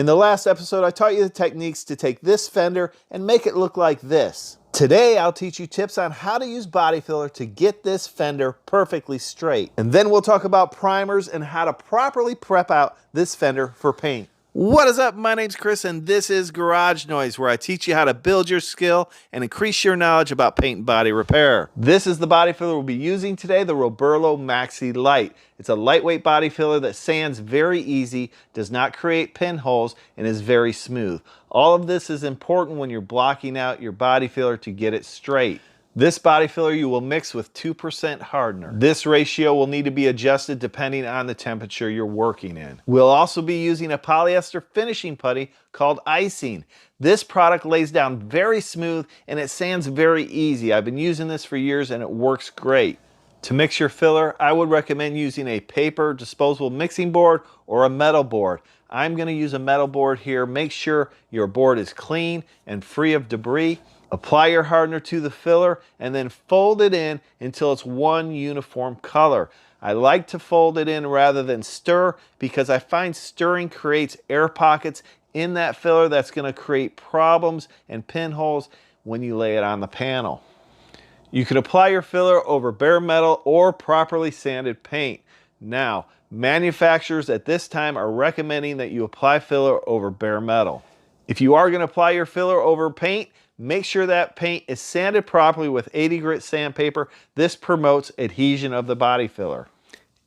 In the last episode, I taught you the techniques to take this fender and make it look like this. Today, I'll teach you tips on how to use body filler to get this fender perfectly straight. And then we'll talk about primers and how to properly prep out this fender for paint. What is up? My name's Chris and this is Garage Noise, where I teach you how to build your skill and increase your knowledge about paint and body repair. This is the body filler we'll be using today, the Roberlo maxilight. It's a lightweight body filler that sands very easy, does not create pinholes, and is very smooth. All of this is important when you're blocking out your body filler to get it straight. This body filler you will mix with 2% hardener. This ratio will need to be adjusted depending on the temperature you're working in. We'll also be using a polyester finishing putty called Icing. This product lays down very smooth and it sands very easy. I've been using this for years and it works great. To mix your filler, I would recommend using a paper disposable mixing board or a metal board. I'm going to use a metal board here. Make sure your board is clean and free of debris. Apply your hardener to the filler and then fold it in until it's one uniform color. I like to fold it in rather than stir because I find stirring creates air pockets in that filler that's going to create problems and pinholes when you lay it on the panel. You can apply your filler over bare metal or properly sanded paint. Now, manufacturers at this time are recommending that you apply filler over bare metal. If you are going to apply your filler over paint, make sure that paint is sanded properly with 80 grit sandpaper. This promotes adhesion of the body filler.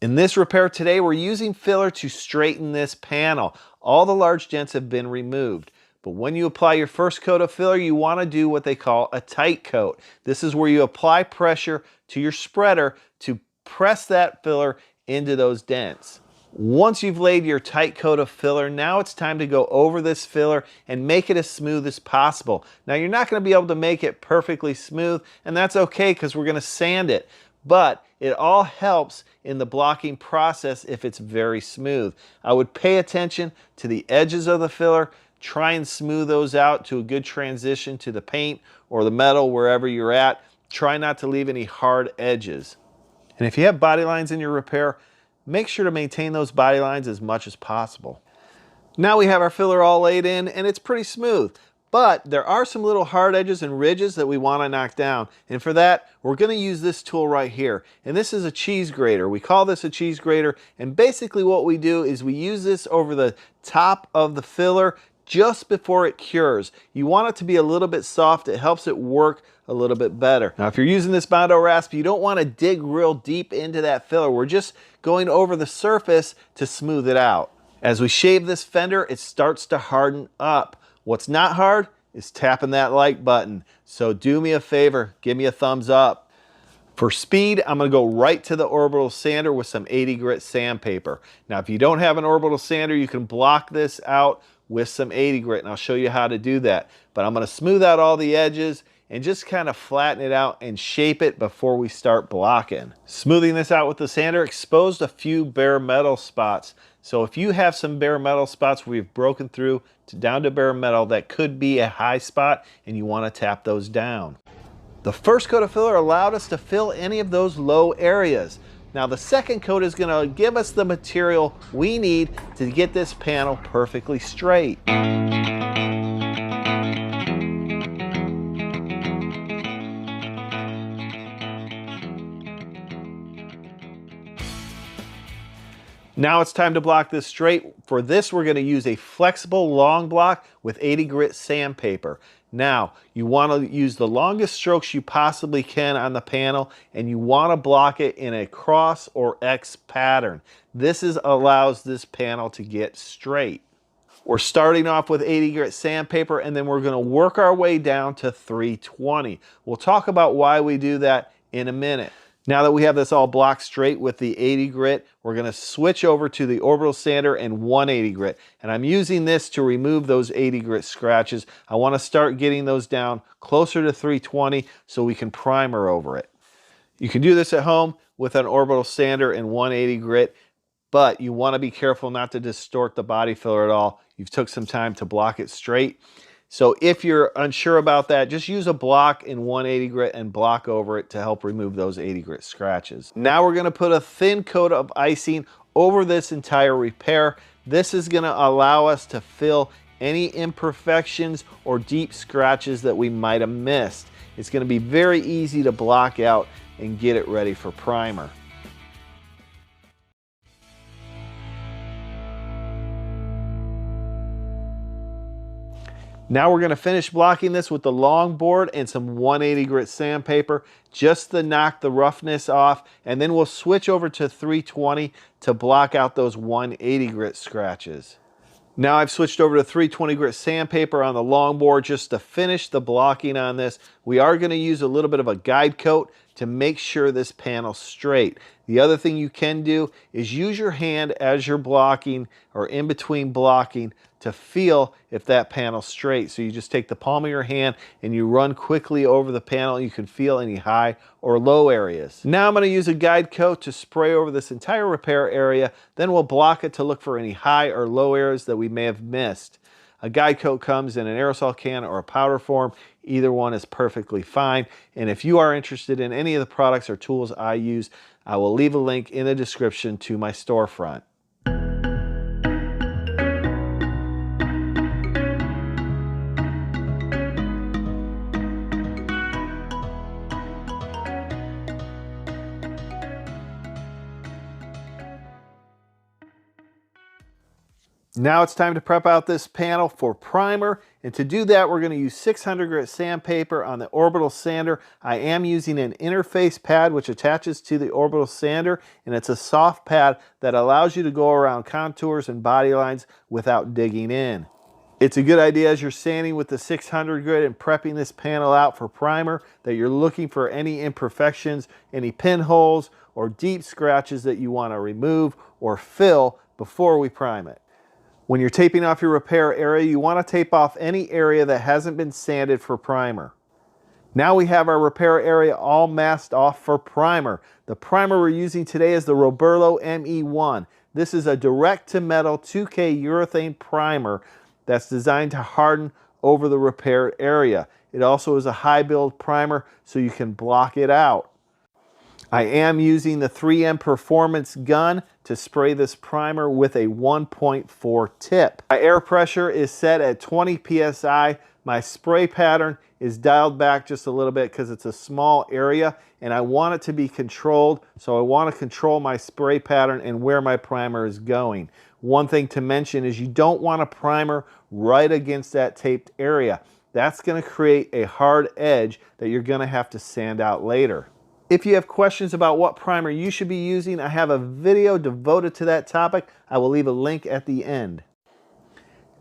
In this repair today, we're using filler to straighten this panel. All the large dents have been removed. But when you apply your first coat of filler, you want to do what they call a tight coat. This is where you apply pressure to your spreader to press that filler into those dents. Once you've laid your tight coat of filler, now it's time to go over this filler and make it as smooth as possible. Now you're not going to be able to make it perfectly smooth, and that's okay because we're going to sand it. But it all helps in the blocking process if it's very smooth. I would pay attention to the edges of the filler. Try and smooth those out to a good transition to the paint or the metal wherever you're at. Try not to leave any hard edges. And if you have body lines in your repair, make sure to maintain those body lines as much as possible. Now we have our filler all laid in and it's pretty smooth, but there are some little hard edges and ridges that we want to knock down. And for that, we're going to use this tool right here. And this is a cheese grater. We call this a cheese grater. And basically what we do is we use this over the top of the filler just before it cures. You want it to be a little bit soft. It helps it work a little bit better. Now, if you're using this Bondo rasp, you don't want to dig real deep into that filler. We're just going over the surface to smooth it out. As we shave this fender, it starts to harden up. What's not hard is tapping that like button. So do me a favor, give me a thumbs up. For speed, I'm going to go right to the orbital sander with some 80 grit sandpaper. Now, if you don't have an orbital sander, you can block this out with some 80 grit, and I'll show you how to do that. But I'm going to smooth out all the edges and just kind of flatten it out and shape it before we start blocking. Smoothing this out with the sander exposed a few bare metal spots. So if you have some bare metal spots where you've broken through down to bare metal, that could be a high spot and you want to tap those down. The first coat of filler allowed us to fill any of those low areas. Now the second coat is going to give us the material we need to get this panel perfectly straight. Now it's time to block this straight. For this, we're going to use a flexible long block with 80 grit sandpaper. Now, you want to use the longest strokes you possibly can on the panel, and you want to block it in a cross or X pattern. This allows this panel to get straight. We're starting off with 80 grit sandpaper, and then we're going to work our way down to 320. We'll talk about why we do that in a minute. Now that we have this all blocked straight with the 80 grit, we're going to switch over to the orbital sander and 180 grit. And I'm using this to remove those 80 grit scratches. I want to start getting those down closer to 320 so we can primer over it. You can do this at home with an orbital sander and 180 grit, but you want to be careful not to distort the body filler at all. You've took some time to block it straight. So if you're unsure about that, just use a block in 180 grit and block over it to help remove those 80 grit scratches. Now we're going to put a thin coat of icing over this entire repair. This is going to allow us to fill any imperfections or deep scratches that we might have missed. It's going to be very easy to block out and get it ready for primer. Now we're going to finish blocking this with the long board and some 180 grit sandpaper just to knock the roughness off, and then we'll switch over to 320 to block out those 180 grit scratches. Now I've switched over to 320 grit sandpaper on the long board just to finish the blocking on this. We are going to use a little bit of a guide coat to make sure this panel's straight. The other thing you can do is use your hand as you're blocking or in between blocking to feel if that panel's straight. So you just take the palm of your hand and you run quickly over the panel. You can feel any high or low areas. Now I'm going to use a guide coat to spray over this entire repair area. Then we'll block it to look for any high or low areas that we may have missed. A guide coat comes in an aerosol can or a powder form. Either one is perfectly fine. And if you are interested in any of the products or tools I use, I will leave a link in the description to my storefront. Now it's time to prep out this panel for primer, and to do that we're going to use 600 grit sandpaper on the orbital sander. I am using an interface pad which attaches to the orbital sander, and it's a soft pad that allows you to go around contours and body lines without digging in. It's a good idea as you're sanding with the 600 grit and prepping this panel out for primer that you're looking for any imperfections, any pinholes or deep scratches that you want to remove or fill before we prime it. When you're taping off your repair area, you want to tape off any area that hasn't been sanded for primer. Now we have our repair area all masked off for primer. The primer we're using today is the Roberlo ME1. This is a direct-to-metal 2K urethane primer that's designed to harden over the repair area. It also is a high build primer so you can block it out. I am using the 3M Performance gun to spray this primer with a 1.4 tip. My air pressure is set at 20 psi. My spray pattern is dialed back just a little bit because it's a small area and I want it to be controlled, so I want to control my spray pattern and where my primer is going. One thing to mention is you don't want a primer right against that taped area. That's going to create a hard edge that you're going to have to sand out later. If you have questions about what primer you should be using, I have a video devoted to that topic. I will leave a link at the end.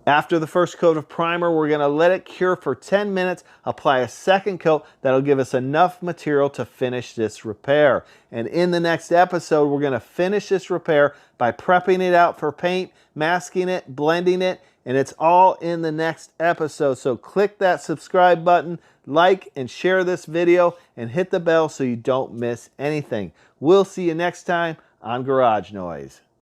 After the first coat of primer, we're going to let it cure for 10 minutes, apply a second coat that'll give us enough material to finish this repair. And in the next episode, we're going to finish this repair by prepping it out for paint, masking it, blending it, and it's all in the next episode. So click that subscribe button, like and share this video, and hit the bell so you don't miss anything. We'll see you next time on Garage Noise.